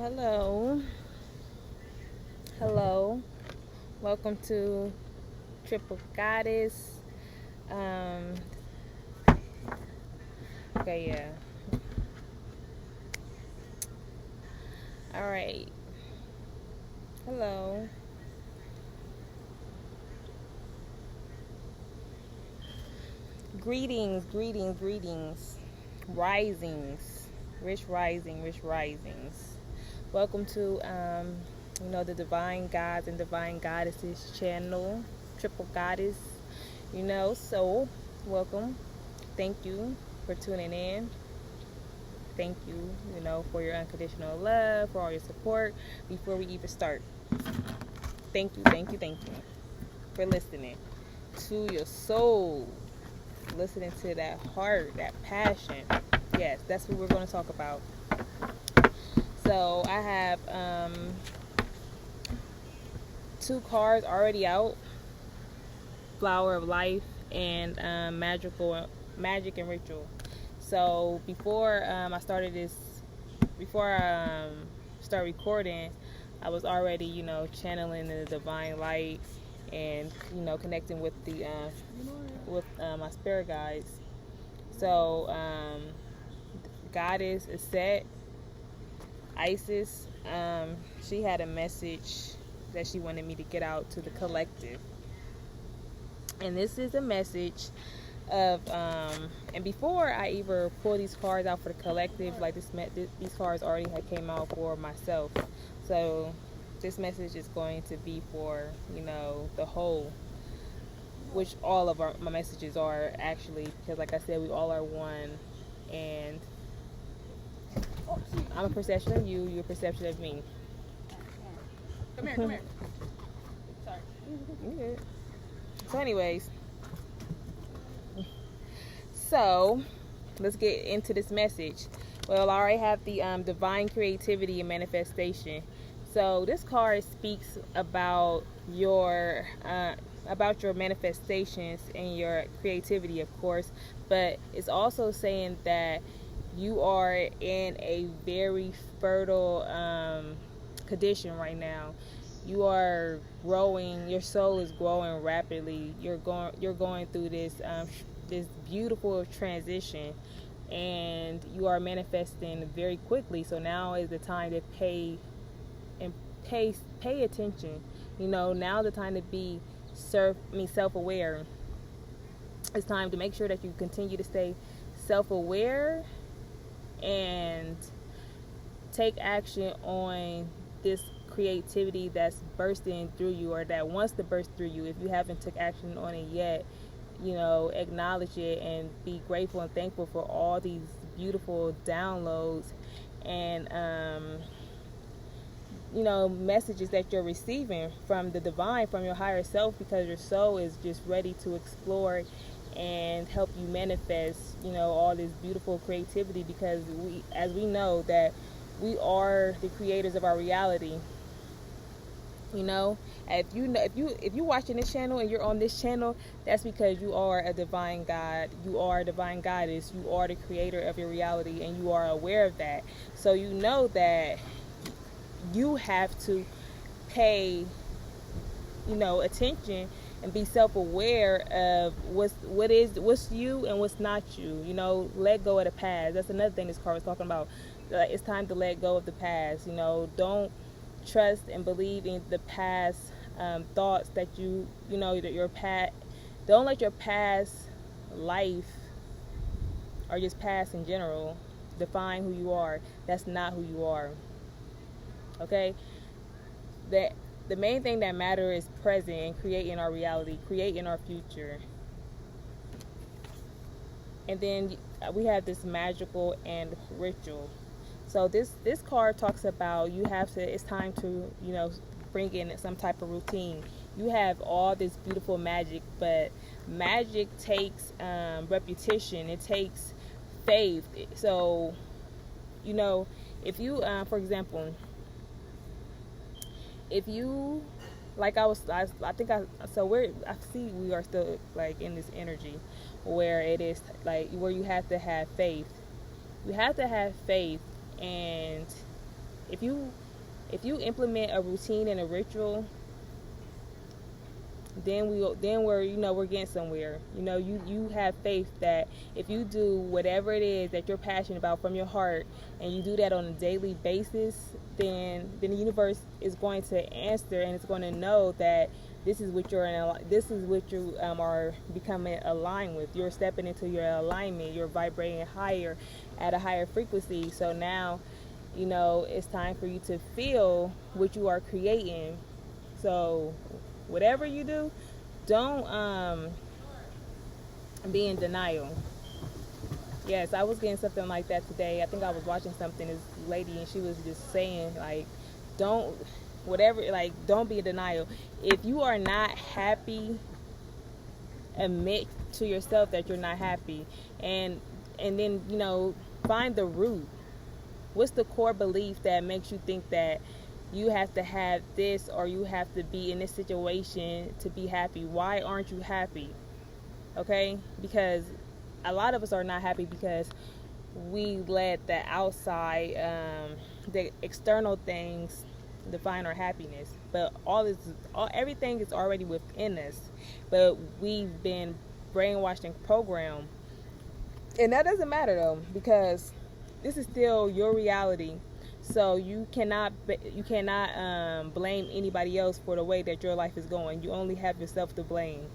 Hello. Hello. Welcome to Triple Goddess. Um, okay, yeah. All right. Hello. Greetings. Risings. Rich risings. Welcome to, the Divine Gods and Divine Goddesses channel, Triple Goddess. So welcome. Thank you for tuning in. Thank you, for your unconditional love, for all your support. Before we even start, thank you for listening to your soul, listening to that heart, that passion. Yes, that's what we're going to talk about. So I have two cards already out: Flower of Life and Magic and Ritual. So before I started this, before I start recording, I was already, channeling the divine light and, connecting with the my spirit guides. So Goddess Aset, Isis, she had a message that she wanted me to get out to the collective. And this is a message of and before I even pull these cards out for the collective, like these cards already had came out for myself. So this message is going to be for the whole, which all of my messages are actually, because like I said, we all are one, and I'm a perception of you, you're a perception of me. Come here. Sorry. You good. So anyways, so let's get into this message. Well, I already have the divine creativity and manifestation. So this card speaks about your manifestations and your creativity, of course, but it's also saying that you are in a very fertile condition right now. You are growing. Your soul is growing rapidly. You're going through this beautiful transition, and you are manifesting very quickly. So now is the time to pay attention. Now the time to be self-aware. It's time to make sure that you continue to stay self-aware and take action on this creativity that's bursting through you, or that wants to burst through you. If you haven't took action on it yet, acknowledge it and be grateful and thankful for all these beautiful downloads and messages that you're receiving from the divine, from your higher self, because your soul is just ready to explore and help you manifest all this beautiful creativity, because as we know that we are the creators of our reality. If you watching this channel and you're on this channel, that's because you are a divine god, you are a divine goddess, you are the creator of your reality, and you are aware of that. So you know that you have to pay attention and be self-aware of what's you and what's not you. Let go of the past. That's another thing this card was talking about. It's time to let go of the past. Don't trust and believe in the past thoughts that that your past. Don't let your past life, or just past in general, define who you are. That's not who you are. Okay? That the main thing that matters is present and creating our reality, creating our future. And then we have this magical and ritual. So this card talks about it's time to bring in some type of routine. You have all this beautiful magic, but magic takes repetition. It takes faith. So if you for example, if you, like I see we are still like in this energy where it is like where you have to have faith. You have to have faith, and if you implement a routine and a ritual, then we're getting somewhere. You have faith that if you do whatever it is that you're passionate about from your heart, and you do that on a daily basis, then the universe is going to answer, and it's going to know that this is what you are becoming aligned with. You're stepping into your alignment. You're vibrating higher at a higher frequency. So now, it's time for you to feel what you are creating. So whatever you do, don't be in denial. Yes, I was getting something like that today. I think I was watching something, this lady, and she was just saying, like, don't be in denial. If you are not happy, admit to yourself that you're not happy, and then find the root. What's the core belief that makes you think that you have to have this, or you have to be in this situation to be happy? Why aren't you happy? Okay? Because a lot of us are not happy because we let the outside, the external things define our happiness. But everything is already within us. But we've been brainwashed and programmed. And that doesn't matter though, because this is still your reality. So you cannot blame anybody else for the way that your life is going. You only have yourself to blame.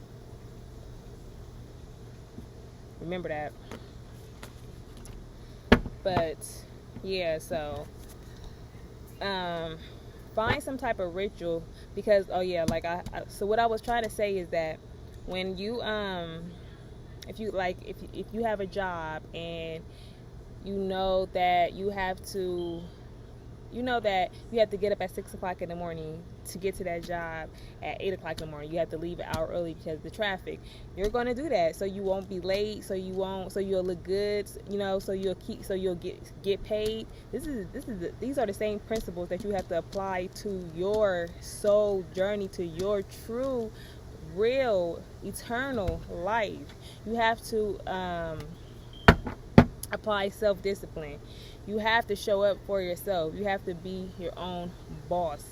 Remember that. But yeah, so find some type of ritual, because so what I was trying to say is that when you if you have a job, and that you have to get up at 6 o'clock in the morning to get to that job at 8 o'clock in the morning. You have to leave an hour early because of the traffic. You're going to do that so you won't be late, so you'll look good, so you'll get paid. These are the same principles that you have to apply to your soul journey, to your true, real, eternal life. You have to apply self-discipline. You have to show up for yourself. You have to be your own boss,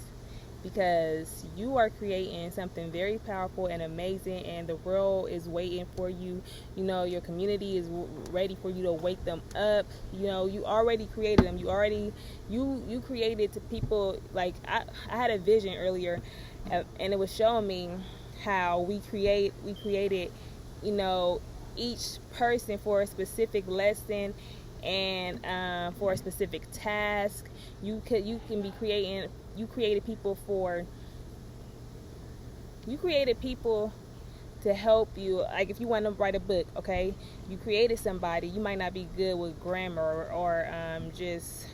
because you are creating something very powerful and amazing, and the world is waiting for you. Your community is ready for you to wake them up. You already created them. You created to people. Like I had a vision earlier, and it was showing me how we created each person for a specific lesson, and for a specific task. You created people to help you. Like if you want to write a book, okay, you created somebody. You might not be good with grammar or just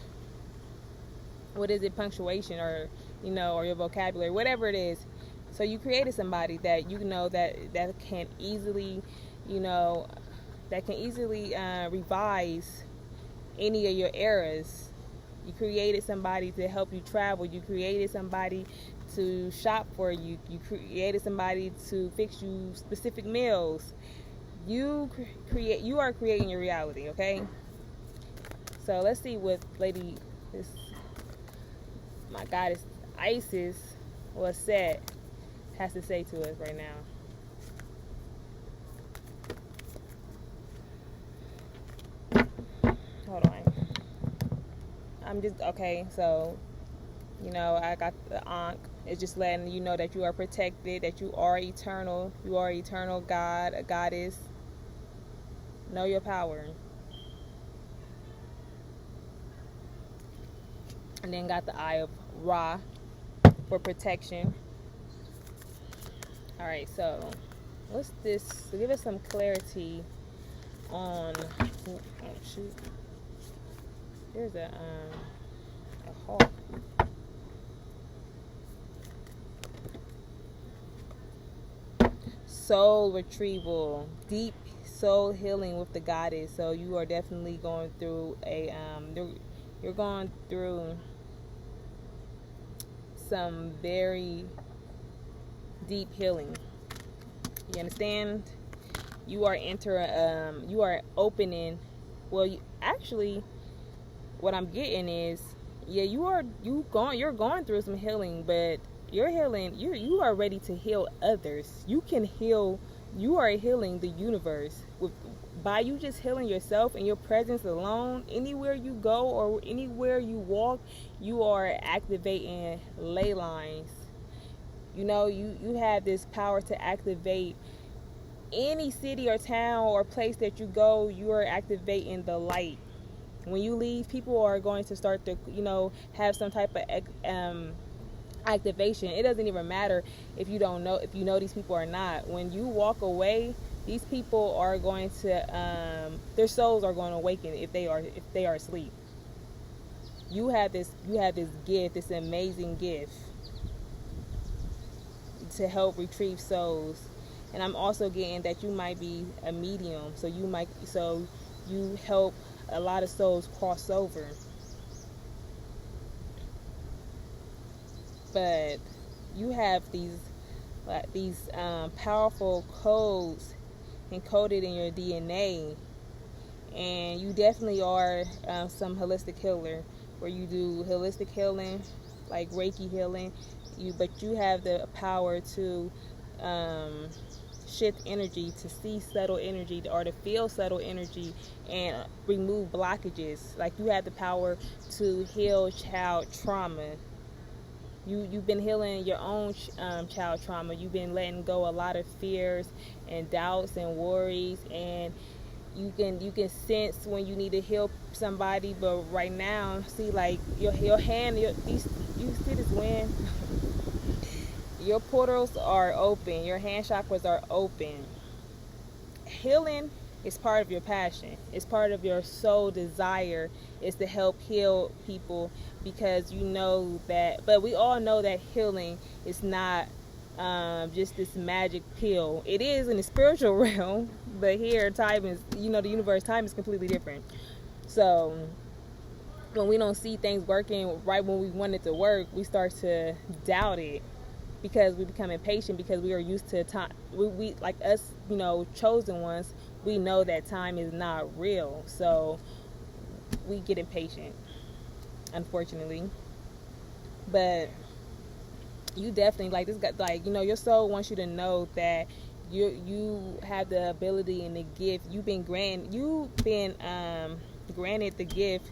punctuation, or or your vocabulary, whatever it is. So you created somebody that that can easily revise any of your errors. You created somebody to help you travel. You created somebody to shop for you. You created somebody to fix you specific meals. You are creating your reality, okay? So let's see what my goddess Isis, or Set, has to say to us right now. Hold on. I'm just okay. So, I got the Ankh. It's just letting you know that you are protected, that you are eternal. You are eternal God, a goddess. Know your power. And then got the Eye of Ra for protection. All right. So, what's this? To give us some clarity on. Oh shoot. There's a hawk. Soul retrieval, deep soul healing with the goddess. So you are definitely going through you're going through some very deep healing. You understand? You are opening. Well, actually, what I'm getting is Yeah, you're going through some healing, but you're healing. You are ready to heal others. You can heal. You are healing the universe with by you just healing yourself and your presence alone. Anywhere you go or anywhere you walk, you are activating ley lines. You know, you have this power to activate any city or town or place that you go. You are activating the light. When you leave, people are going to start to, have some type of activation. It doesn't even matter if you know these people or not. When you walk away, these people are going to their souls are going to awaken if they are asleep. You have this gift, this amazing gift to help retrieve souls. And I'm also getting that you might be a medium, so you help a lot of souls cross over. But you have these powerful codes encoded in your DNA, and you definitely are some holistic healer, where you do holistic healing, like Reiki healing. But you have the power to shift energy, to see subtle energy, or to feel subtle energy and remove blockages. Like, you have the power to heal child trauma. You've been healing your own child trauma. You've been letting go a lot of fears and doubts and worries, and you can sense when you need to heal somebody. But right now, see, like your hand, you see this wind. Your portals are open. Your hand chakras are open. Healing is part of your passion. It's part of your soul desire, is to help heal people, because you know that. But we all know that healing is not just this magic pill. It is in the spiritual realm, but here time is, the universe, time is completely different. So when we don't see things working right when we want it to work, we start to doubt it, because we become impatient, because we are used to time. We like us, chosen ones, we know that time is not real, so we get impatient, unfortunately. But you definitely, like, this guy, like, your soul wants you to know that you have the ability and the gift. You've been granted the gift,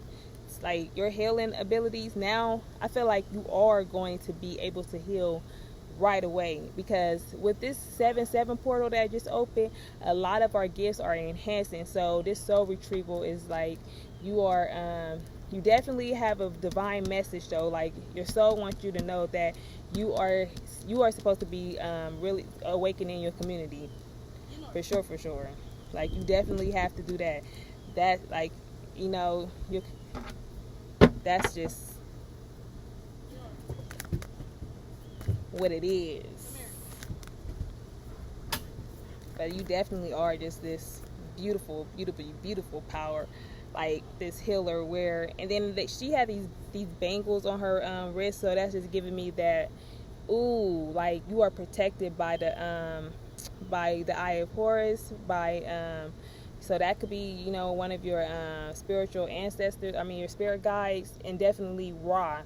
like your healing abilities. Now I feel like you are going to be able to heal right away, because with this 7/7 portal that just opened, a lot of our gifts are enhancing. So this soul retrieval is like, you definitely have a divine message, though. Like, your soul wants you to know that you are supposed to be really awakening your community, for sure. Like, you definitely have to do that. Like, that's just what it is. But you definitely are just this beautiful power, like this healer. And then she had these bangles on her wrist, so that's just giving me that, ooh, like you are protected by the Eye of Horus, so that could be, one of your spiritual ancestors, your spirit guides, and definitely Ra.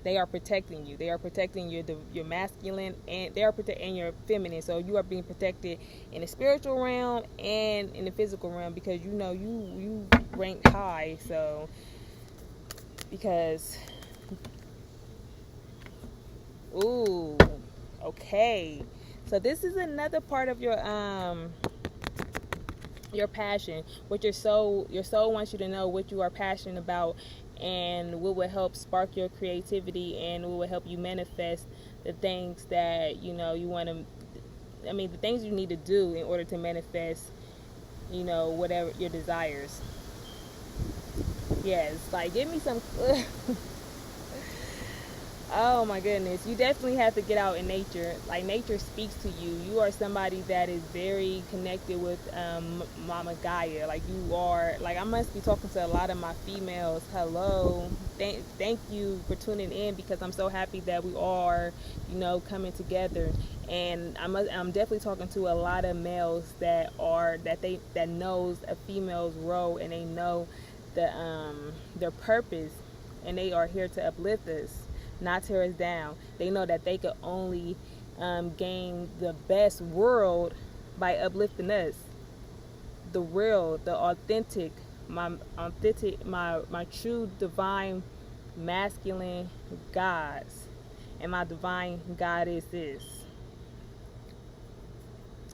They are protecting you. They are protecting your masculine, and they are protecting your feminine. So you are being protected in the spiritual realm and in the physical realm, because you rank high. So because, ooh, okay. So this is another part of your passion, what your soul wants you to know, what you are passionate about, and what will help spark your creativity, and what will help you manifest the things that you want to, the things you need to do in order to manifest, whatever your desires. Yes, like, give me some oh my goodness, you definitely have to get out in nature. Like, nature speaks to you. You are somebody that is very connected with Mama Gaia. Like, you are, like, I must be talking to a lot of my females. Hello, thank you for tuning in, because I'm so happy that we are, coming together. And I'm definitely talking to a lot of males that knows a female's role, and they know their purpose, and they are here to uplift us, not tear us down. They know that they could only gain the best world by uplifting us, the real, the authentic, my true divine masculine gods, and my divine goddesses.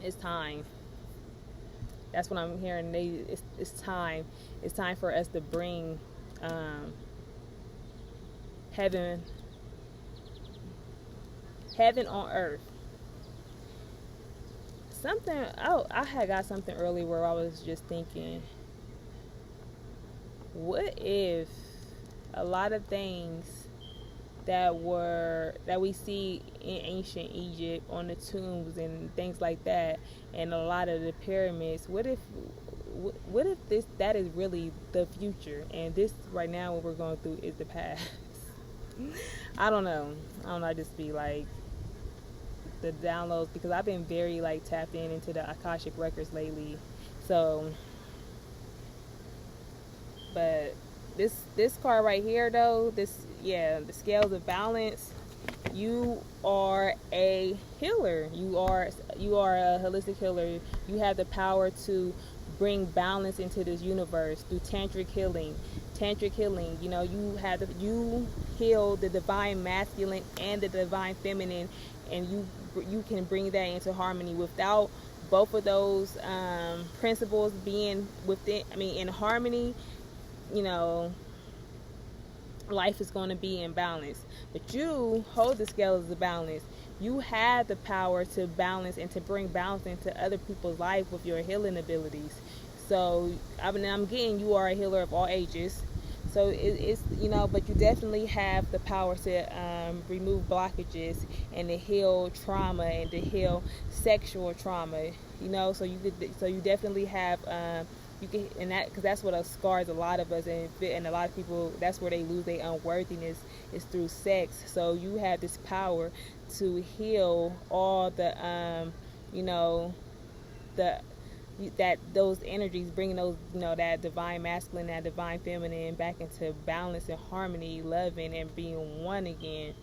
It's time. That's what I'm hearing. It's time. It's time for us to bring heaven on earth. I had got something earlier where I was just thinking, what if a lot of things that we see in ancient Egypt on the tombs and things like that, and a lot of the pyramids, what if that is really the future, and this right now what we're going through is the past? I don't know. I just be like, the downloads, because I've been very like tapped into the Akashic records lately. So, but this card right here though, the scales of balance, you are a healer. You are a holistic healer. You have the power to bring balance into this universe through tantric healing. You know, you heal the divine masculine and the divine feminine, and you can bring that into harmony. Without both of those principles being in harmony, you know, life is going to be in balance. But you hold the scales of balance. You have the power to balance and to bring balance into other people's life with your healing abilities. So I'm getting, you are a healer of all ages. So it's, you know, but you definitely have the power to remove blockages and to heal trauma and to heal sexual trauma. You know, so you definitely have you can, and that, because that's what scars a lot of us, and a lot of people, that's where they lose their unworthiness, is through sex. So you have this power to heal all the you know, those energies, bringing those, you know, that divine masculine, that divine feminine back into balance and harmony, loving and being one again.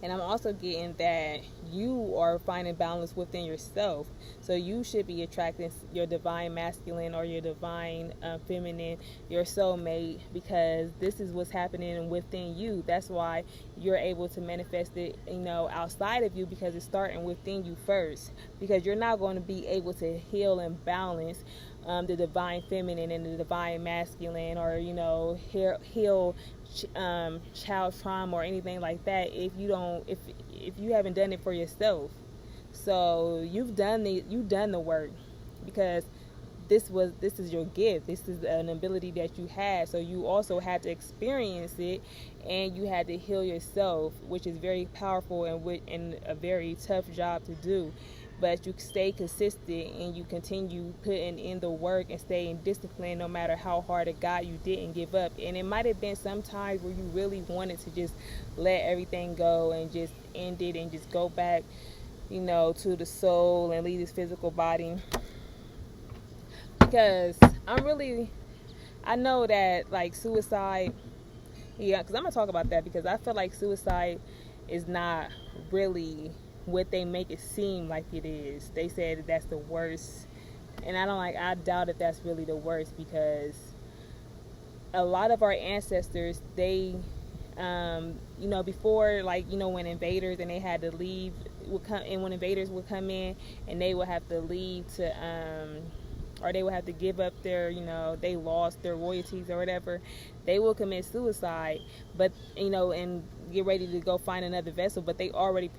And I'm also getting that you are finding balance within yourself. So you should be attracting your divine masculine or your divine feminine, your soulmate, because this is what's happening within you. That's why you're able to manifest it, you know, outside of you, because it's starting within you first. Because you're not going to be able to heal and balance the divine feminine and the divine masculine, or, you know, heal child trauma or anything like that if you haven't done it for yourself. So you've done the work, because this is your gift. This is an ability that you had. So you also had to experience it, and you had to heal yourself, which is very powerful and a very tough job to do. But you stay consistent and you continue putting in the work and staying disciplined, no matter how hard it got. You didn't give up. And it might have been some times where you really wanted to just let everything go and just end it and just go back, you know, to the soul and leave this physical body. Because I know that, like, suicide, because I'm going to talk about that, because I feel like suicide is not really what they make it seem like it is. They said that that's the worst, and I doubt if that's really the worst, because a lot of our ancestors, they you know, before, like, you know, when invaders and they had to leave when invaders would come in and they would have to leave to or they would have to give up their, you know, they lost their royalties or whatever, they will commit suicide, but, you know, and get ready to go find another vessel, but they already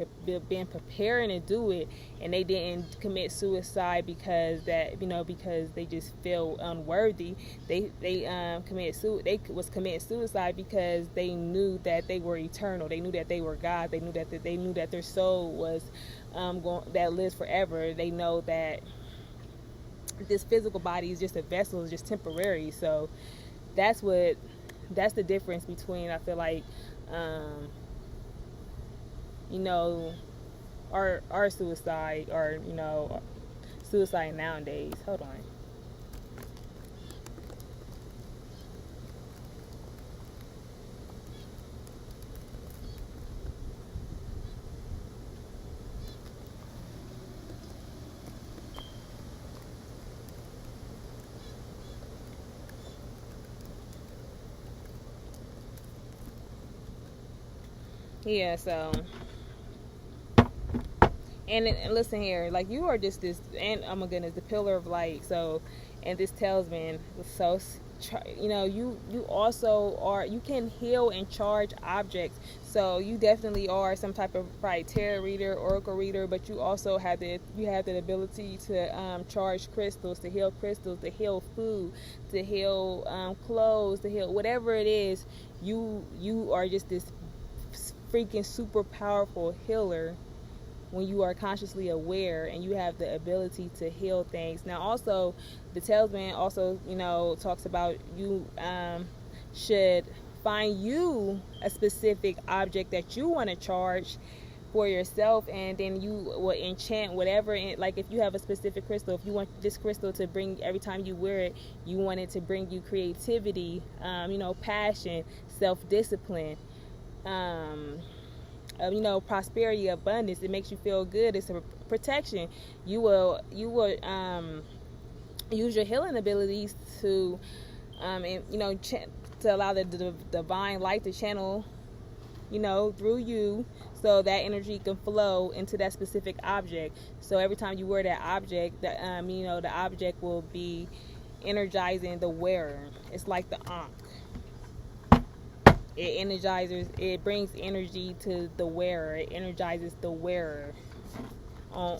been preparing to do it, and they didn't commit suicide because they just feel unworthy. They was committing suicide because they knew that they were eternal. They knew that they were God. They knew that their soul was that lives forever. They know that this physical body is just a vessel, is just temporary. So that's the difference between, I feel like, you know, our suicide, or, you know, suicide nowadays. Hold on. Yeah, so and listen here, like you are just this, and oh my goodness, the pillar of light. So, and this talisman, so you know, you also are, you can heal and charge objects. So you definitely are some type of probably tarot reader, oracle reader, but you also have the ability to charge crystals, to heal food, to heal clothes, to heal whatever it is. You are just this freaking super powerful healer when you are consciously aware and you have the ability to heal things. Now also, the talisman also, you know, talks about you should find you a specific object that you want to charge for yourself, and then you will enchant whatever. Like if you have a specific crystal, if you want this crystal to bring, every time you wear it, you want it to bring you creativity, you know, passion, self-discipline, you know, prosperity, abundance. It makes you feel good. It's a protection. You will use your healing abilities to and, you know, to allow the divine light to channel, you know, through you, so that energy can flow into that specific object. So every time you wear that object, that you know, the object will be energizing the wearer. It's like the ankh. It energizes, it brings energy to the wearer. It energizes the wearer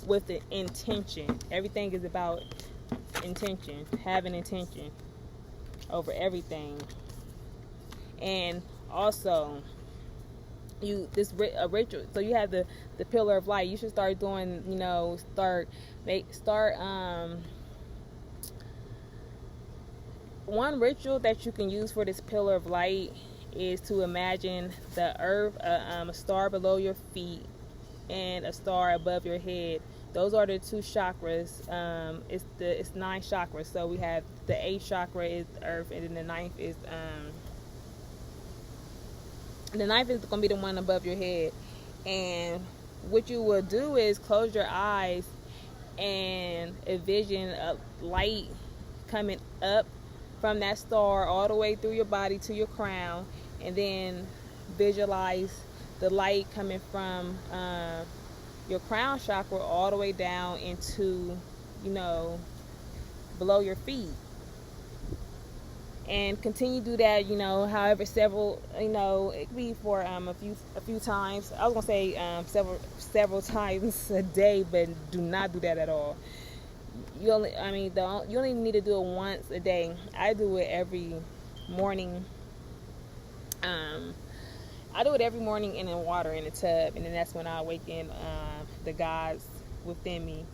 with the intention. Everything is about intention, having intention over everything. And also, a ritual. So you have the pillar of light. You should start doing, you know, one ritual that you can use for this pillar of light is to imagine the earth, a star below your feet, and a star above your head. Those are the two chakras. It's 9 chakras. So we have the 8th chakra is earth, and then the 9th is going to be the one above your head. And what you will do is close your eyes and envision a light coming up from that star all the way through your body to your crown, and then visualize the light coming from your crown chakra all the way down into, you know, below your feet. And continue to do that, you know, however, several, you know, it could be for a few times. I was gonna say several times a day, but do not do that at all. You only need to do it once a day. I do it every morning. I do it every morning in the water, in the tub, and then that's when I awaken the gods within me.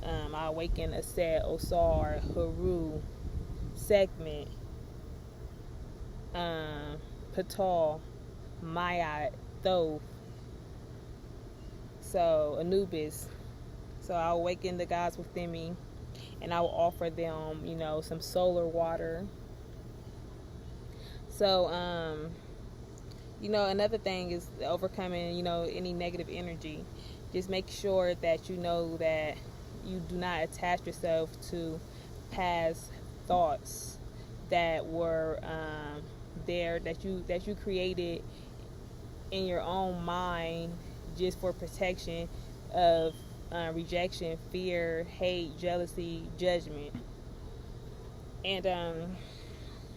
I awaken Aset, Osar, Haru, Segment, Patal, Mayat, Thoth, so Anubis. So I'll awaken the gods within me, and I will offer them, you know, some solar water. So, you know, another thing is overcoming, you know, any negative energy. Just make sure that you know that you do not attach yourself to past thoughts that were there, that you created in your own mind just for protection of rejection, fear, hate, jealousy, judgment. And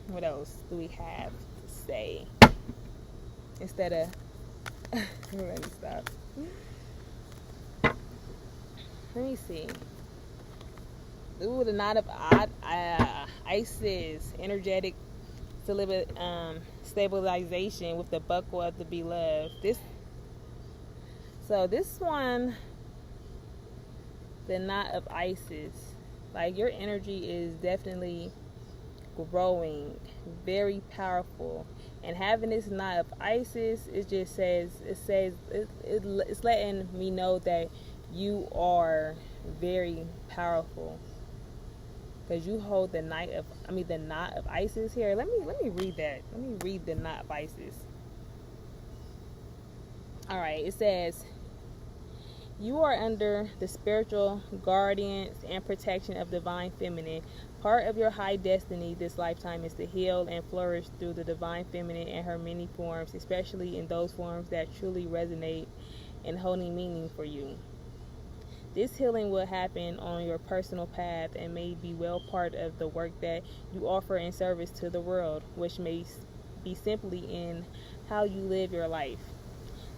what else do we have to say instead of let me stop. Let me see. Ooh, the knot of Isis, energetic stabilization with the buckle of the beloved. This one, the knot of Isis, like your energy is definitely growing, very powerful. And having this knot of Isis, it's letting me know that you are very powerful, because you hold the knot of Isis here. Let me read that. Let me read the knot of Isis. All right, it says, You are under the spiritual guardians and protection of divine feminine. Part of your high destiny this lifetime is to heal and flourish through the divine feminine and her many forms, especially in those forms that truly resonate and holding meaning for you. This healing will happen on your personal path and may be well part of the work that you offer in service to the world, which may be simply in how you live your life.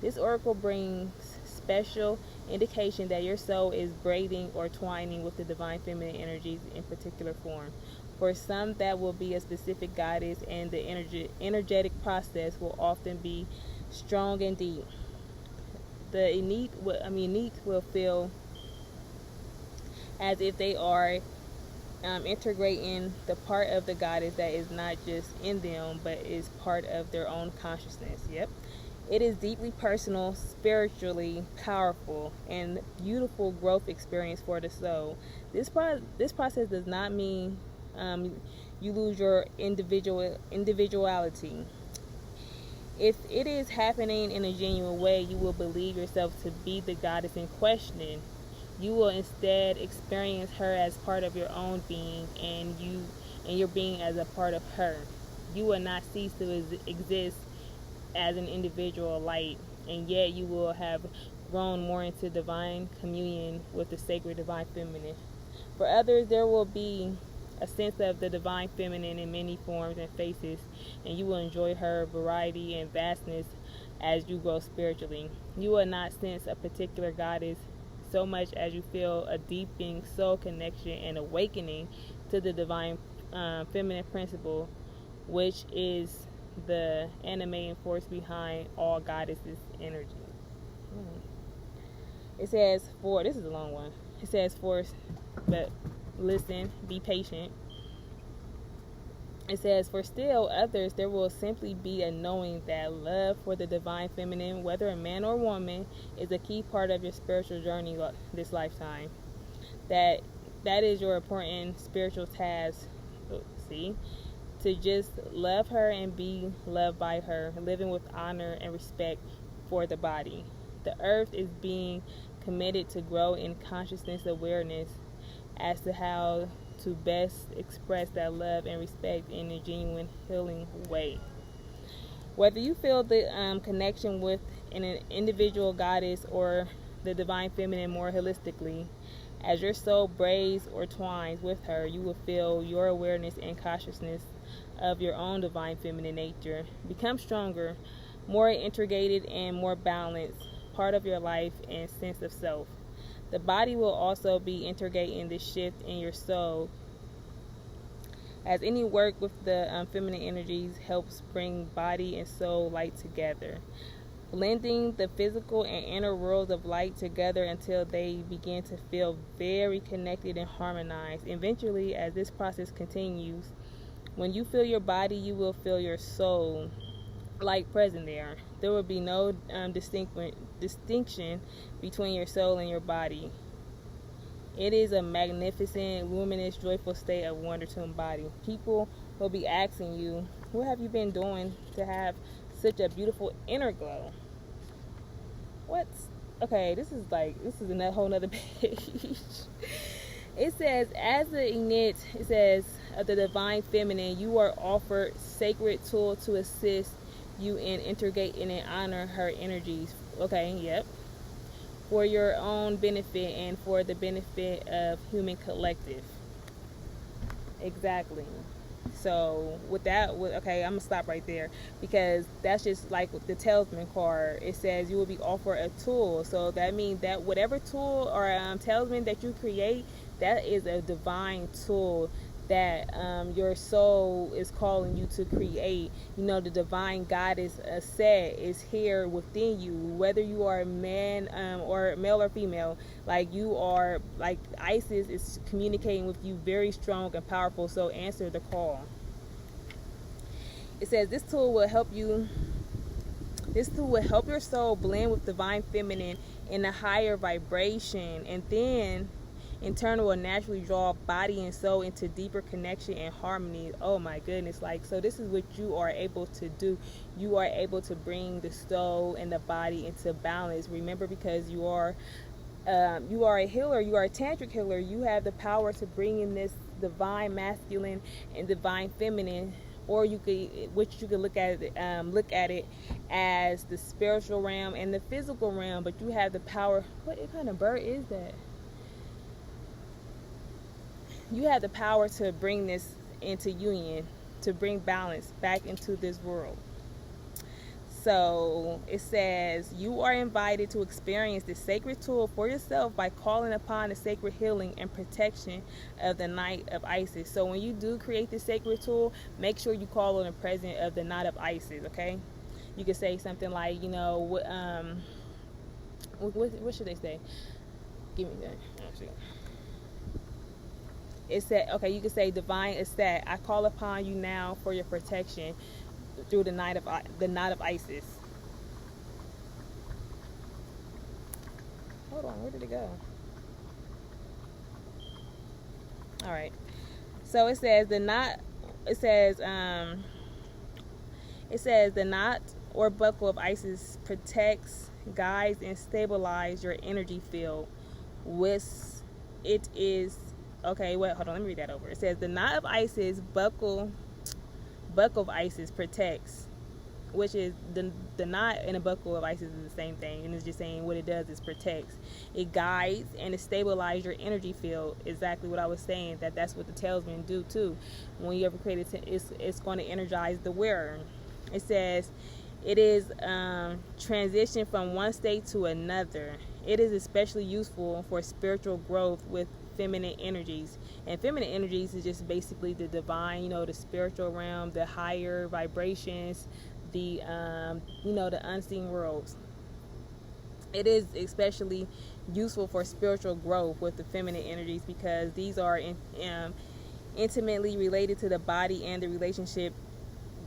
This oracle brings special indication that your soul is braiding or twining with the divine feminine energies in particular form. For some, that will be a specific goddess, and the energetic process will often be strong and deep. The innate will feel as if they are integrating the part of the goddess that is not just in them but is part of their own consciousness. Yep. It is deeply personal, spiritually powerful, and beautiful growth experience for the soul. This process does not mean you lose your individuality. If it is happening in a genuine way, you will believe yourself to be the goddess in question. You will instead experience her as part of your own being, and your being as a part of her. You will not cease to exist as an individual light, and yet you will have grown more into divine communion with the sacred divine feminine. For others, there will be a sense of the divine feminine in many forms and faces, and you will enjoy her variety and vastness as you grow spiritually. You will not sense a particular goddess so much as you feel a deepening soul connection and awakening to the divine feminine principle, which is the animating force behind all goddesses' energy. It says this is a long one. It says but listen, be patient. It says, for still others, there will simply be a knowing that love for the divine feminine, whether a man or woman, is a key part of your spiritual journey this lifetime. That is your important spiritual task. To just love her and be loved by her, living with honor and respect for the body. The earth is being committed to grow in consciousness awareness as to how to best express that love and respect in a genuine healing way. Whether you feel the connection with an individual goddess or the divine feminine more holistically, as your soul braids or twines with her, you will feel your awareness and consciousness of your own divine feminine nature become stronger, more integrated, and more balanced part of your life and sense of self. The body will also be integrating this shift in your soul, as any work with the feminine energies helps bring body and soul light together, blending the physical and inner worlds of light together until they begin to feel very connected and harmonized. Eventually, as this process continues, when you feel your body, you will feel your soul light present there. There will be no distinction between your soul and your body. It is a magnificent, luminous, joyful state of wonder to embody. People will be asking you, what have you been doing to have such a beautiful inner glow? Okay, this is a whole nother page. It says, as the innate, it says, of the divine feminine, you are offered sacred tool to assist you in integrating and honor her energies. Okay, yep. For your own benefit and for the benefit of human collective. Exactly. So with that, okay, I'm gonna stop right there, because that's just like the talisman card. It says you will be offered a tool. So that means that whatever tool or talisman that you create, that is a divine tool that your soul is calling you to create. The divine goddess Set is here within you, whether you are a man or male or female. Like Isis is communicating with you very strong and powerful, so answer the call. It says this tool will help your soul blend with divine feminine in a higher vibration, and then in turn will naturally draw body and soul into deeper connection and harmony. Oh my goodness. So this is what you are able to do. You are able to bring the soul and the body into balance. Remember, because you are You are a healer, you are a tantric healer. You have the power to bring in this divine masculine and divine feminine, or you could, which you could look at it as the spiritual realm and the physical realm. But you have the power. What kind of bird is that? You have the power to bring this into union, to bring balance back into this world. So it says, you are invited to experience the sacred tool for yourself by calling upon the sacred healing and protection of the Knight of Isis. So when you do create the sacred tool, make sure you call on the presence of the Knight of Isis, okay? You could say something like, you know, what should they say? Give me that. It said, okay, you could say, divine Estat, I call upon you now for your protection through the Knight of Isis. Hold on, where did it go? All right. So it says the knot. It says the knot or buckle of Isis protects, guides, and stabilizes your energy field. With it is okay. Wait, hold on. Let me read that over. It says the knot of Isis buckle of Isis protects, which is the knot and a buckle of Isis is the same thing, and it's just saying what it does is protects, it guides, and it stabilizes your energy field. Exactly what I was saying, that's what the talisman do too. When you ever create it, it's going to energize the wearer. It says it is transition from one state to another. It is especially useful for spiritual growth with feminine energies. And feminine energies is just basically the divine, you know, the spiritual realm, the higher vibrations, the the unseen worlds. It is especially useful for spiritual growth with the feminine energies, because these are intimately related to the body and the relationship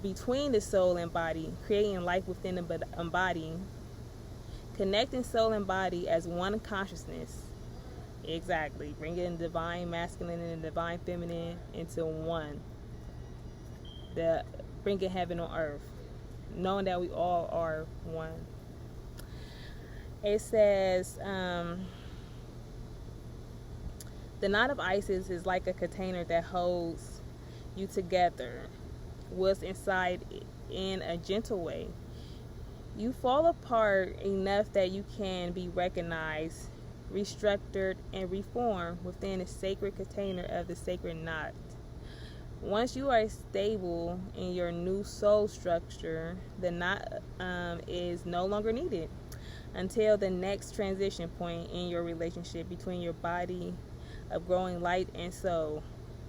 between the soul and body, creating life within the body, connecting soul and body as one consciousness. Exactly. Bringing divine masculine and divine feminine into one. Bringing heaven on earth. Knowing that we all are one. It says, the knot of Isis is like a container that holds you together. What's inside in a gentle way. You fall apart enough that you can be recognized, restructured, and reformed within the sacred container of the sacred knot. Once you are stable in your new soul structure, the knot is no longer needed until the next transition point in your relationship between your body of growing light and soul,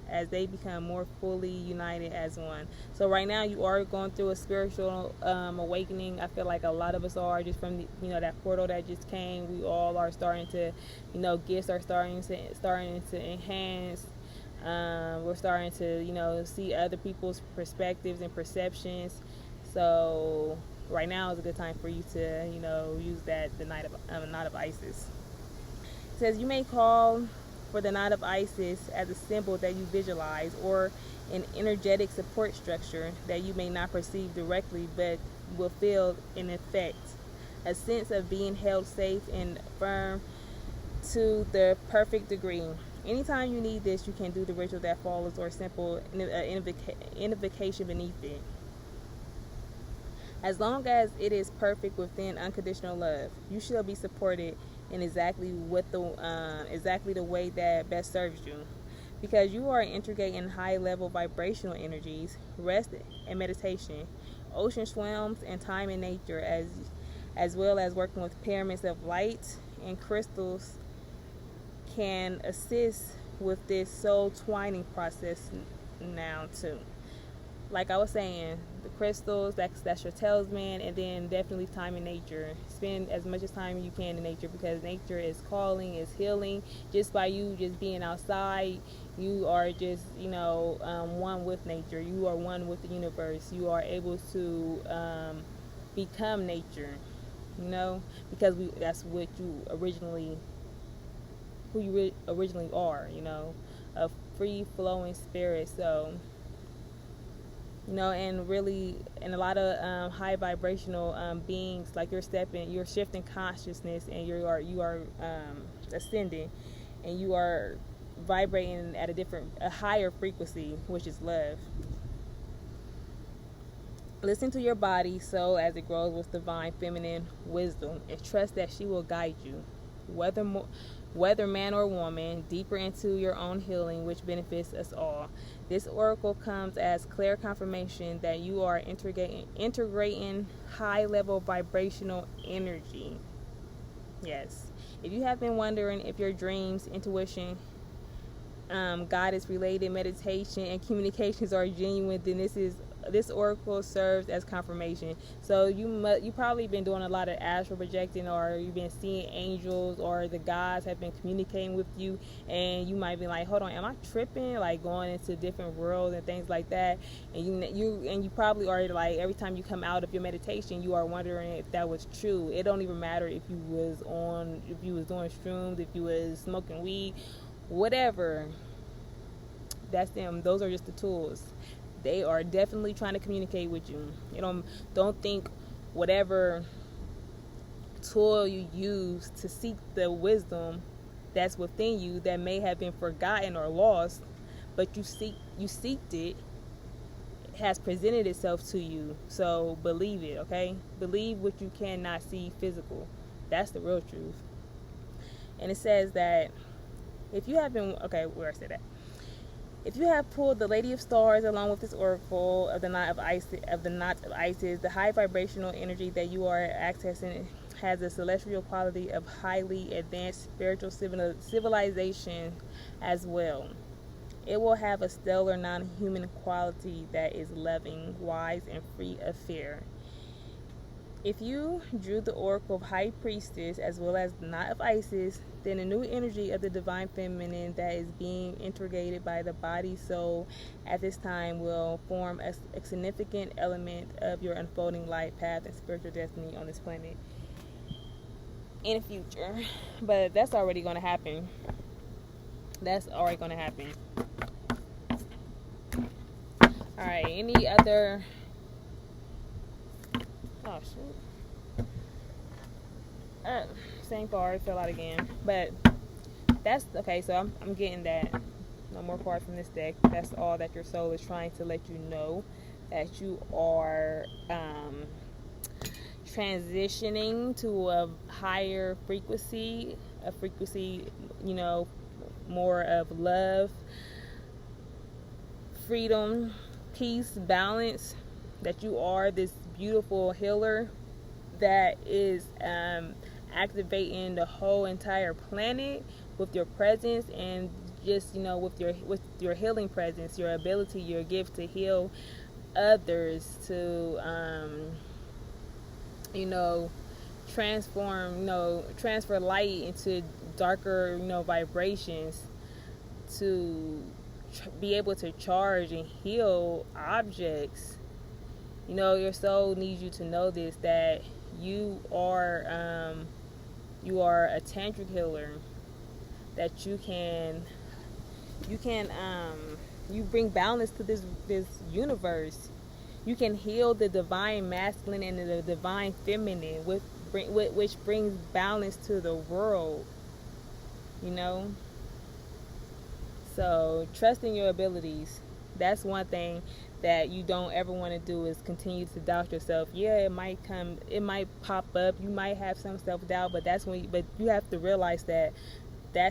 as they become more fully united as one. So right now you are going through a spiritual awakening. I feel like a lot of us are, just from that portal that just came. We all are starting to, gifts are starting to enhance. We're starting to see other people's perspectives and perceptions. So right now is a good time for you to use the knot of Isis. It says you may call for the knot of Isis as a symbol that you visualize, or an energetic support structure that you may not perceive directly but will feel in effect, a sense of being held safe and firm to the perfect degree. Anytime you need this, you can do the ritual that follows, or simple invocation beneath it. As long as it is perfect within unconditional love, you shall be supported in exactly the way that best serves you, because you are integrating high-level vibrational energies, rest and meditation, ocean swims, and time in nature, as well as working with pyramids of light and crystals can assist with this soul twining process now too. Like I was saying, the crystals, that's your talisman, and then definitely time in nature. Spend as much as time you can in nature, because nature is calling, is healing. Just by you just being outside, you are just, one with nature. You are one with the universe. You are able to become nature, because that's what you originally are, a free-flowing spirit. So and a lot of high vibrational beings, like you're shifting consciousness, and you are ascending, and you are vibrating at a higher frequency, which is love. Listen to your body, soul, as it grows with divine feminine wisdom, and trust that she will guide you, whether man or woman, deeper into your own healing, which benefits us all. This oracle comes as clear confirmation that you are integrating high-level vibrational energy. Yes. If you have been wondering if your dreams, intuition, goddess related meditation, and communications are genuine, then this oracle serves as confirmation. So you probably been doing a lot of astral projecting, or you've been seeing angels, or the gods have been communicating with you, and you might be like, hold on, am I tripping? Like going into different worlds and things like that. And you probably are like, every time you come out of your meditation, you are wondering if that was true. It don't even matter if you was doing shrooms, if you was smoking weed, whatever. That's them. Those are just the tools. They are definitely trying to communicate with you. Don't think whatever tool you use to seek the wisdom that's within you that may have been forgotten or lost, but you seeked it, has presented itself to you. So believe it, okay? Believe what you cannot see physical. That's the real truth. And it says that if you have been, okay, where I said that. If you have pulled the Lady of Stars along with this oracle of the knot of Isis, the high vibrational energy that you are accessing has a celestial quality of highly advanced spiritual civilization as well. It will have a stellar non-human quality that is loving, wise, and free of fear. If you drew the oracle of High Priestess as well as the knot of Isis, then the new energy of the divine feminine that is being integrated by the body soul at this time will form a significant element of your unfolding life path and spiritual destiny on this planet in the future. But that's already going to happen. Alright, any other... Oh, shoot. Same card, fell out again. But that's okay, so I'm getting that. No more cards from this deck. That's all that your soul is trying to let you know, that you are transitioning to a higher frequency, more of love, freedom, peace, balance, that you are this beautiful healer that is activating the whole entire planet with your presence, and just with your healing presence, your ability, your gift to heal others, to transfer light into darker vibrations, to be able to charge and heal objects. Your soul needs you to know this, that you are a tantric healer, that you bring balance to this universe. You can heal the divine masculine and the divine feminine, which brings balance to the world. So trust in your abilities. That's one thing that you don't ever want to do, is continue to doubt yourself. Yeah, it might pop up. You might have some self-doubt, but you have to realize that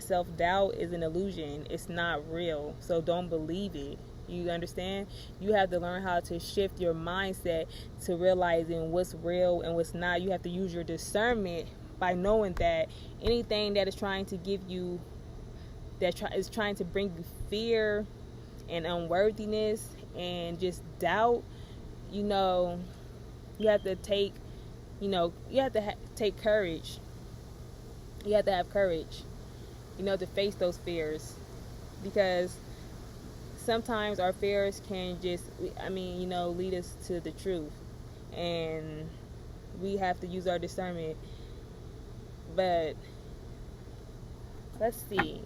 self-doubt is an illusion. It's not real. So don't believe it. You understand? You have to learn how to shift your mindset to realizing what's real and what's not. You have to use your discernment by knowing that anything that is trying to give you, is trying to bring you fear and unworthiness and just doubt, you have to take, take courage. You have to have courage, to face those fears, because sometimes our fears can just, lead us to the truth, and we have to use our discernment. But let's see.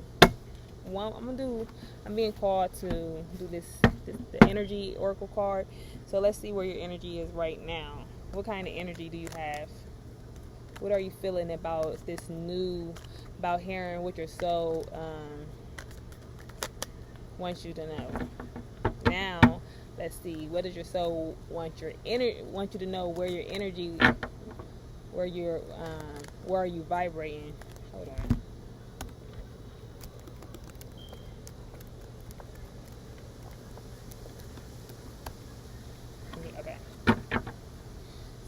I'm being called to do the energy oracle card. So let's see where your energy is right now. What kind of energy do you have? What are you feeling about this new, about hearing what your soul wants you to know? Now, let's see. What does your soul want want you to know? Where your energy, where are you vibrating? Hold on. Okay.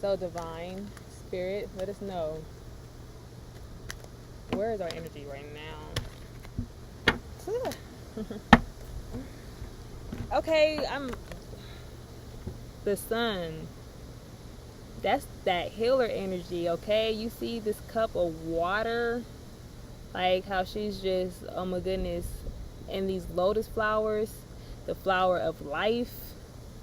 So, divine spirit, let us know. Where is our energy right now? Okay, the sun. That's that healer energy, okay? You see this cup of water, like how she's just, oh my goodness, and these lotus flowers, the flower of life,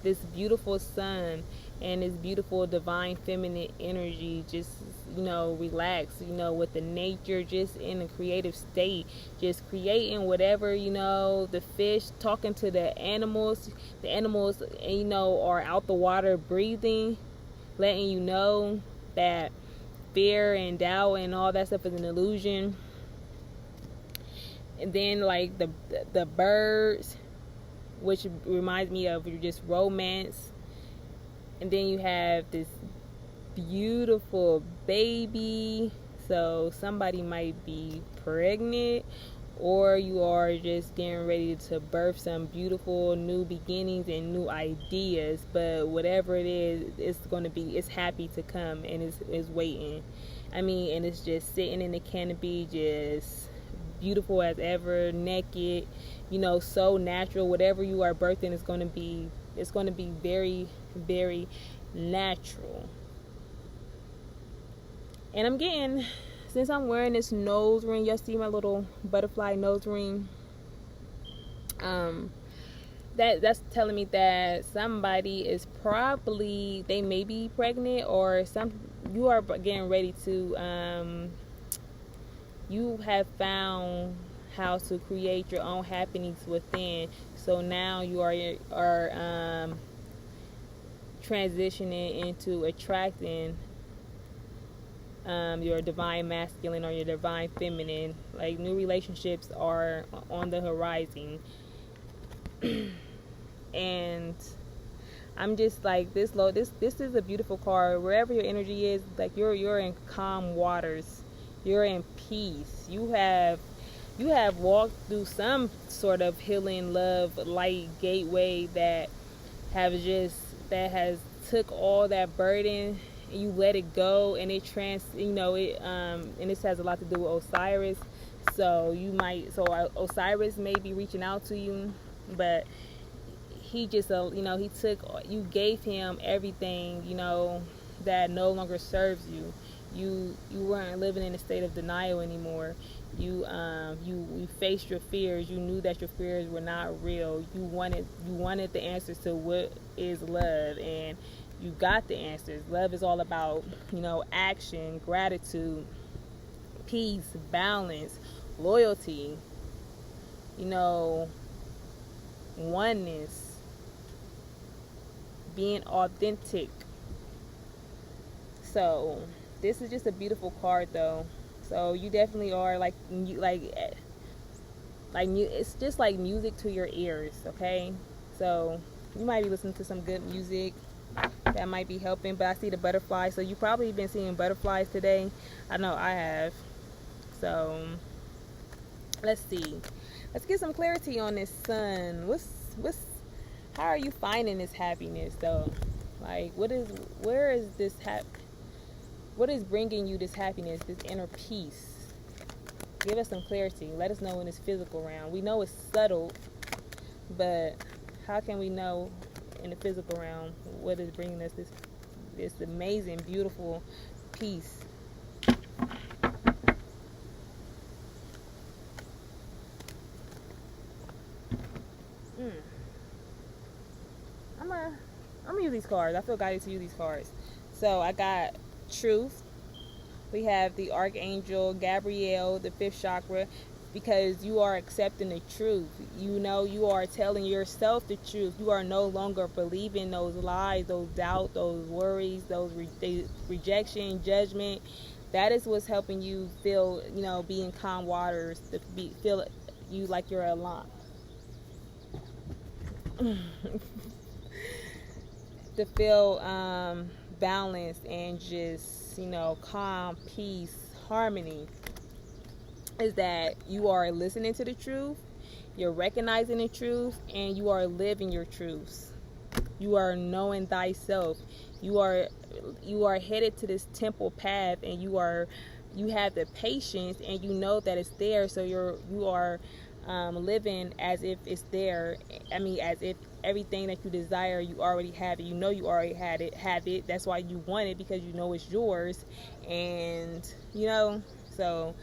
this beautiful sun, and this beautiful divine feminine energy, just, relax, with the nature, just in a creative state, just creating whatever, the fish, talking to the animals, are out the water breathing, letting you know that fear and doubt and all that stuff is an illusion. And then like the birds, which reminds me of just romance. And then you have this beautiful baby, so somebody might be pregnant, or you are just getting ready to birth some beautiful new beginnings and new ideas. But whatever it is, it's happy to come, and it's waiting. And it's just sitting in the canopy, just beautiful as ever, naked, so natural. Whatever you are birthing is going to be very, very natural. And I'm getting, since I'm wearing this nose ring, y'all see my little butterfly nose ring, that's telling me that somebody is probably, they may be pregnant, or you are getting ready to, you have found how to create your own happiness within. So now you are transitioning into attracting your divine masculine or your divine feminine. Like, new relationships are on the horizon. And I'm just like, this is a beautiful card. Wherever your energy is, like, you're in calm waters, you're in peace. You have walked through some sort of healing, love, light gateway that has took all that burden, and you let it go, and and this has a lot to do with Osiris. So Osiris may be reaching out to you, but he just you gave him everything, that no longer serves you. You weren't living in a state of denial anymore. You faced your fears. You knew that your fears were not real. You wanted the answers to what is love, and you got the answers. Love is all about, action, gratitude, peace, balance, loyalty, oneness, being authentic. So this is just a beautiful card, though. So you definitely are it's just like music to your ears, okay? So you might be listening to some good music that might be helping. But I see the butterflies, so you probably been seeing butterflies today. I know I have. So let's see. Let's get some clarity on this sun. How are you finding this happiness, though? Like, what is bringing you this happiness, this inner peace? Give us some clarity. Let us know in this physical realm. We know it's subtle, but how can we know in the physical realm what is bringing us this amazing, beautiful peace? I'm gonna use these cards. I feel guided to use these cards. So I got truth. We have the Archangel Gabriel, the 5th chakra, because you are accepting the truth. You are telling yourself the truth. You are no longer believing those lies, those doubts, those worries, those rejection, judgment. That is what's helping you feel, be in calm waters, feel you like you're alone. To feel balanced and just, calm, peace, harmony, is that you are listening to the truth, you're recognizing the truth, and you are living your truths. You are knowing thyself. You are headed to this temple path, and you have the patience, and you know that it's there. So you are living as if it's there. I mean, as if everything that you desire, you already have it. You know you already have it. That's why you want it, because you know it's yours. And so.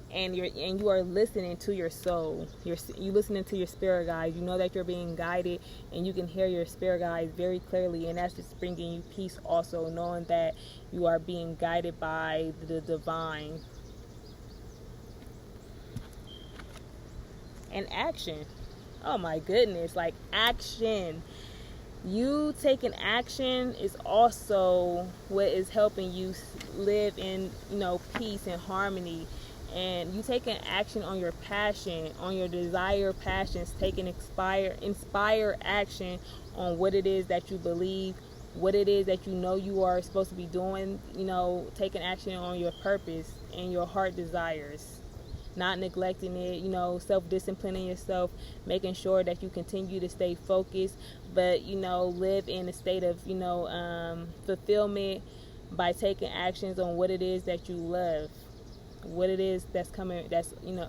And you are listening to your soul. You're listening to your spirit guides. You know that you're being guided, and you can hear your spirit guides very clearly, and that's just bringing you peace also, knowing that you are being guided by the divine. And action. Oh my goodness, like action. You taking action is also what is helping you live in, peace and harmony. And you taking action on your passion, on your desire passions, taking inspire action on what it is that you believe, what it is that you are supposed to be doing, taking action on your purpose and your heart desires. Not neglecting it, self-disciplining yourself, making sure that you continue to stay focused, but, live in a state of, fulfillment by taking actions on what it is that you love. What it is that's coming, that's, is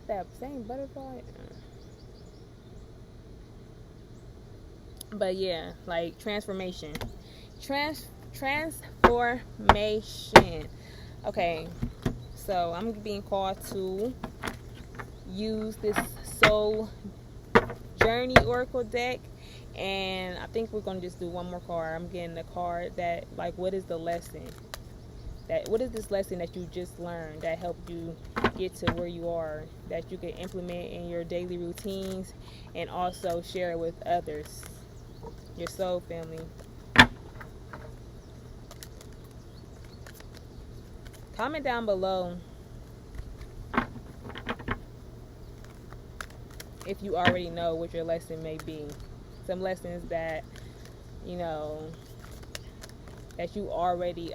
that same butterfly? But yeah, like transformation. Transformation. Okay, so I'm being called to use this soul journey oracle deck, and I think we're going to just do one more card. I'm getting the card that, like, what is the lesson? What is this lesson that you just learned that helped you get to where you are, that you can implement in your daily routines and also share it with others, your soul family? Comment down below if you already know what your lesson may be. Some lessons that, that you already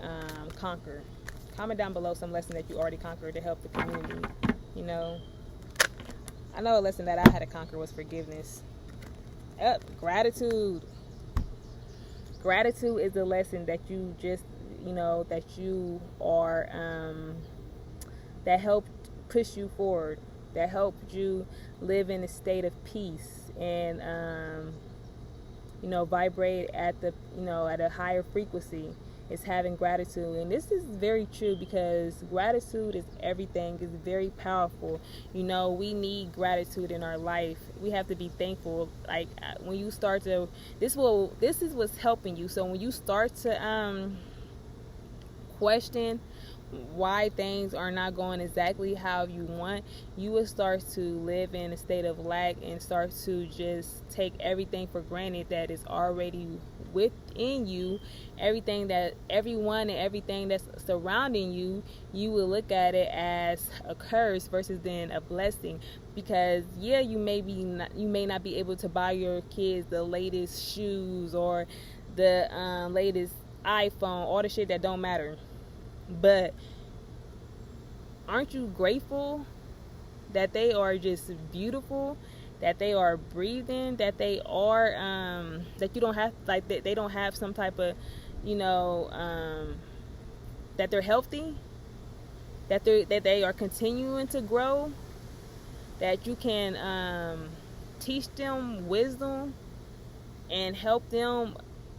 conquered. Comment down below some lesson that you already conquered to help the community. I know a lesson that I had to conquer was forgiveness. Gratitude. Gratitude is a lesson that you just, that you are, that helped push you forward, that helped you live in a state of peace and, vibrate at the, at a higher frequency. Is having gratitude. And this is very true, because gratitude is everything. It's very powerful. We need gratitude in our life. We have to be thankful. Like, when you start to, this is what's helping you. So when you start to question why things are not going exactly how you want, you will start to live in a state of lack and start to just take everything for granted that is already within you. Everything that everyone and everything that's surrounding you, you will look at it as a curse versus then a blessing. Because you may not be able to buy your kids the latest shoes or the latest iPhone, all the shit that don't matter. But aren't you grateful that they are just beautiful, that they are breathing, that they are that you don't have, like, that they don't have some type of, that they're healthy, that they are continuing to grow, that you can teach them wisdom and help them,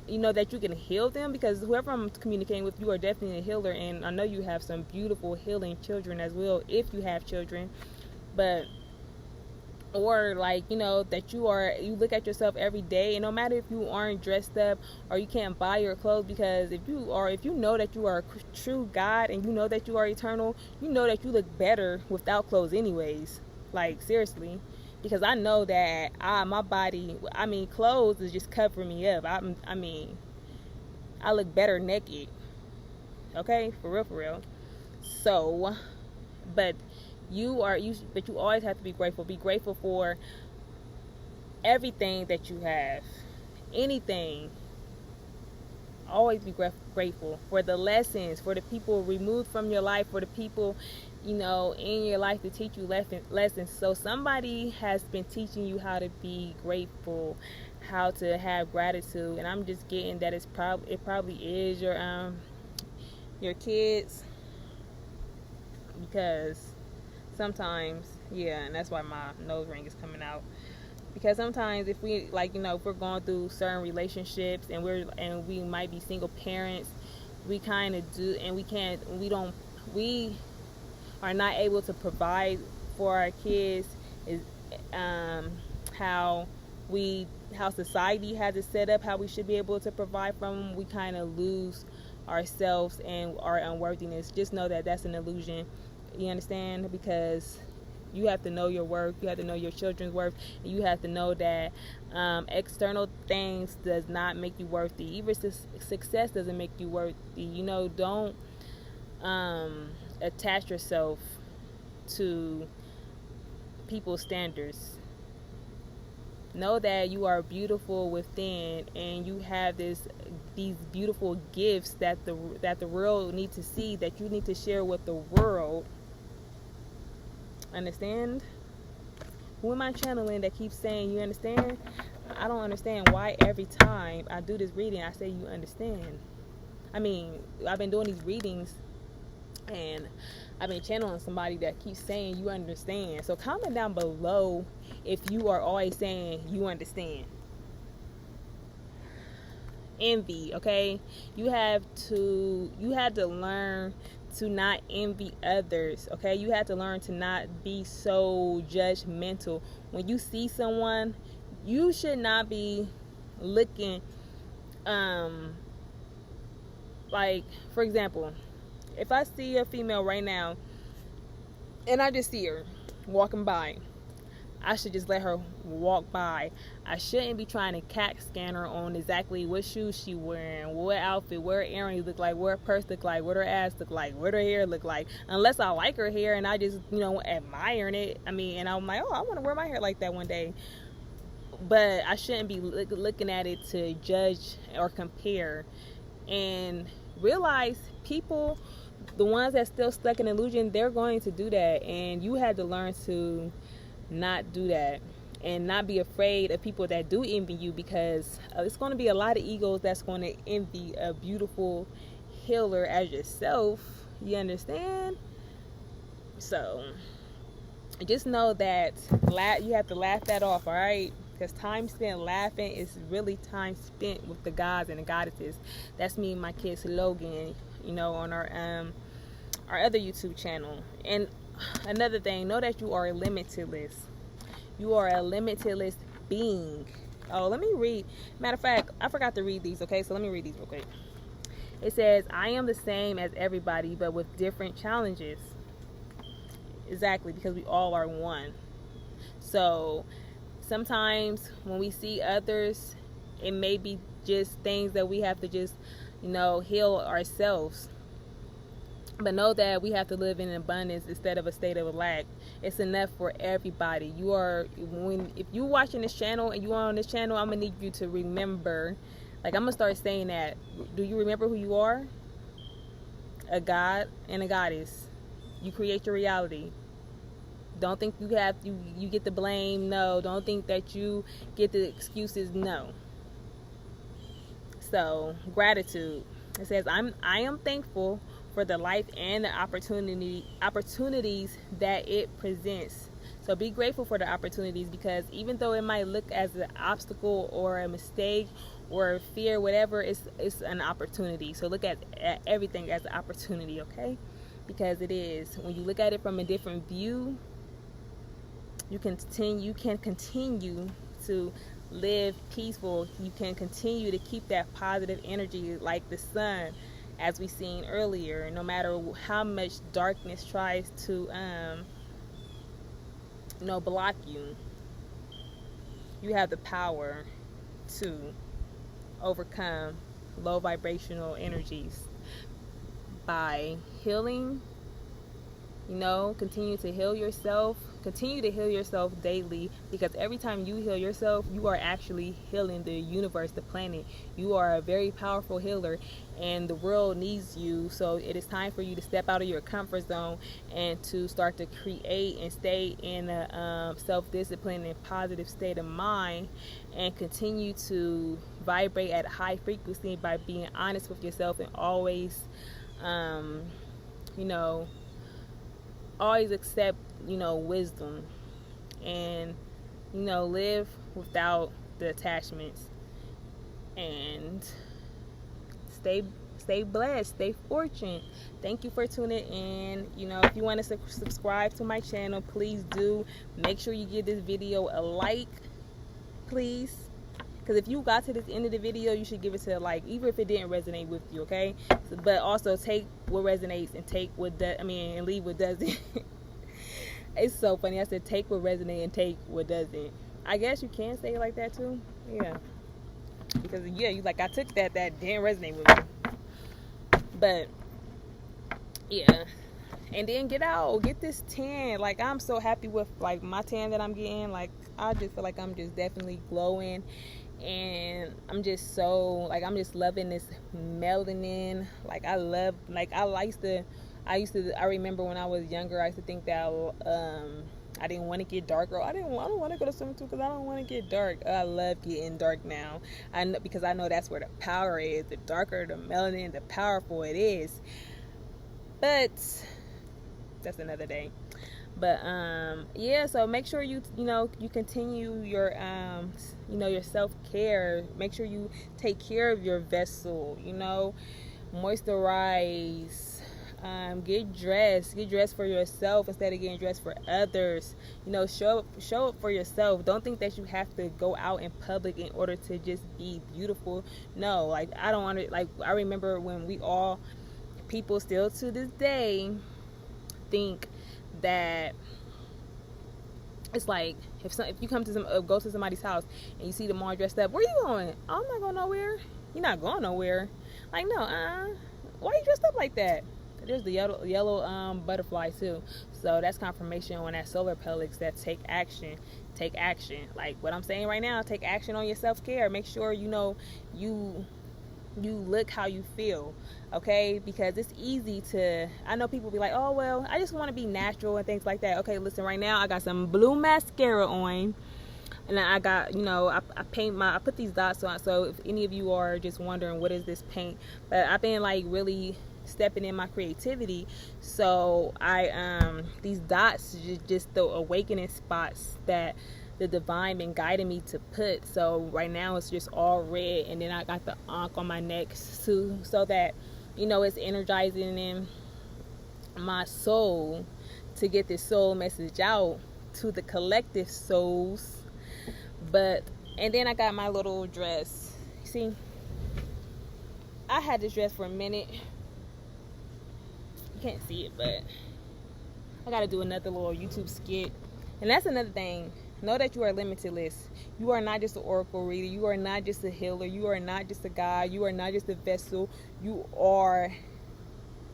that you can heal them, because whoever I'm communicating with, you are definitely a healer, and I know you have some beautiful healing children as well, if you have children. But, or like, that you look at yourself every day, and no matter if you aren't dressed up or you can't buy your clothes, because if you know that you are a true God and you know that you are eternal, you know that you look better without clothes anyways. Like, seriously. Because I know that my body, clothes is just covering me up. I look better naked. Okay, for real, for real. So, but but you always have to be grateful. Be grateful for everything that you have. Anything. Always be grateful for the lessons, for the people removed from your life, for the people, in your life to teach you lessons. So somebody has been teaching you how to be grateful, how to have gratitude, and I'm just getting that it probably is your kids, because sometimes, yeah, and that's why my nose ring is coming out. Because sometimes if we if we're going through certain relationships and we might be single parents, we kind of do, and we are not able to provide for our kids, is how society has it set up, how we should be able to provide from them. We kind of lose ourselves and our unworthiness. Just know that that's an illusion. You understand? Because you have to know your worth. You have to know your children's worth. And you have to know that external things does not make you worthy. Even success doesn't make you worthy. Don't attach yourself to people's standards. Know that you are beautiful within, and you have these beautiful gifts that the world needs to see, that you need to share with the world. Understand? Who am I channeling that keeps saying you understand? I don't understand why every time I do this reading I say you understand. I mean, I've been doing these readings and I've been channeling somebody that keeps saying you understand. So comment down below if you are always saying you understand. Envy, okay? You had to learn to not envy others, okay? You have to learn to not be so judgmental. When you see someone, you should not be looking like, for example, if I see a female right now and I just see her walking by, I should just let her walk by. I shouldn't be trying to cat scan her on exactly what shoes she wearing, what outfit, what her earrings look like, what her purse look like, what her ass look like, what her hair look like. Unless I like her hair and I just, admiring it. I mean, and I'm like, oh, I want to wear my hair like that one day. But I shouldn't be looking at it to judge or compare. And realize people, the ones that still stuck in illusion, they're going to do that. And you had to learn to not do that and not be afraid of people that do envy you, because it's going to be a lot of egos that's going to envy a beautiful healer as yourself. You understand? So just know that you have to laugh that off, all right? Because time spent laughing is really time spent with the gods and the goddesses. That's me and my kid slogan, on our other YouTube channel. And another thing, know that you are limitless. You are a limitless being. Oh, let me read. Matter of fact, I forgot to read these, okay? So let me read these real quick. It says, I am the same as everybody, but with different challenges. Exactly, because we all are one. So sometimes when we see others, it may be just things that we have to just, heal ourselves. But know that we have to live in abundance instead of a state of lack. It's enough for everybody. If you're watching this channel and you are on this channel, I'm gonna need you to remember. Like, I'm gonna start saying that. Do you remember who you are? A god and a goddess. You create your reality. Don't think you get the blame. No. Don't think that you get the excuses. No. So, gratitude. It says, I am thankful for the life and the opportunities that it presents. So be grateful for the opportunities, because even though it might look as an obstacle or a mistake or fear, whatever, it's an opportunity. So look at everything as an opportunity, okay? Because it is. When you look at it from a different view, you can continue to live peaceful. You can continue to keep that positive energy like the sun, as we seen earlier. No matter how much darkness tries to block you, you have the power to overcome low vibrational energies. by healing. You know, continue to heal yourself. Continue to heal yourself daily, because every time you heal yourself, you are actually healing the universe, the planet. You are a very powerful healer, and the world needs you. So it is time for you to step out of your comfort zone and to start to create and stay in a self-discipline and positive state of mind, and continue to vibrate at a high frequency by being honest with yourself, and always, you know, always accept, you know, wisdom, and, you know, live without the attachments, and stay blessed, stay fortunate. Thank you for tuning in. You know, if you want to subscribe to my channel, please do. Make sure you give this video a like, please, because if you got to this end of the video, you should give it to a like, even if it didn't resonate with you, okay? So, but also take what resonates and take what and leave what doesn't. It's so funny. I said take what resonates and take what doesn't. I guess you can say it like that too. Yeah. Because yeah, you like, I took that didn't resonate with me. But yeah. And then get this tan. Like, I'm so happy with like my tan that I'm getting. Like, I just feel like I'm just definitely glowing. And I'm just so, like, I'm just loving this melanin. Like, I remember when I was younger, I used to think that I didn't want to get darker. I don't want to go to swimming too, because I don't want to get dark. I love getting dark now. I know, because I know that's where the power is. The darker the melanin, the powerful it is. But that's another day. But yeah, so make sure you continue your your self-care. Make sure you take care of your vessel, moisturize, get dressed for yourself instead of getting dressed for others. Show up for yourself. Don't think that you have to go out in public in order to just be beautiful. No, like, I don't want to, like, I remember when people still to this day think that it's like, if you come to go to somebody's house and you see them all dressed up, where you going? Oh, I'm not going nowhere. You're not going nowhere. Like, no, why are you dressed up like that? There's the yellow butterfly too. So that's confirmation on that solar plexus that take action. Like what I'm saying right now, take action on your self-care. Make sure you look how you feel, okay? Because it's easy to, I know people be like, oh, well, I just want to be natural and things like that. Okay, listen, right now I got some blue mascara on, and I got, I put these dots on. So if any of you are just wondering what is this paint, but I've been like really stepping in my creativity. So these dots just the awakening spots that the divine been guiding me to put. So right now it's just all red, and then I got the ankh on my neck too, so that it's energizing in my soul to get this soul message out to the collective souls. And then I got my little dress. See, I had this dress for a minute. You can't see it, but I gotta do another little YouTube skit. And that's another thing. Know that you are limitless. You are not just an oracle reader. You are not just a healer. You are not just a guide. You are not just a vessel. You are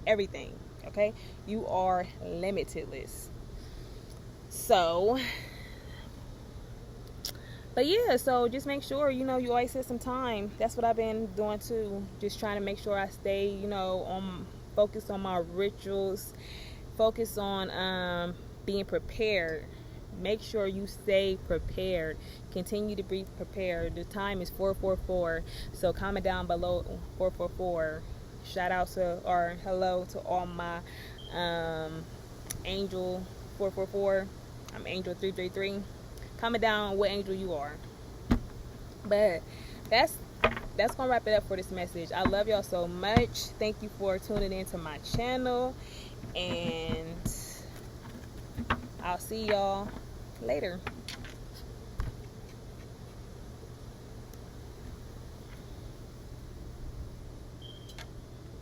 everything, okay? You are limitless. So, but yeah, so just make sure, you always set some time. That's what I've been doing too. Just trying to make sure I stay, focus on my rituals. Focus on being prepared. Make sure you stay prepared. Continue to be prepared. The time is 4:44. So comment down below 4:44. Shout out to, or hello to all my angel 4:44. I'm angel 333. Comment down what angel you are. But that's gonna wrap it up for this message. I love y'all so much. Thank you for tuning into my channel, and I'll see y'all later.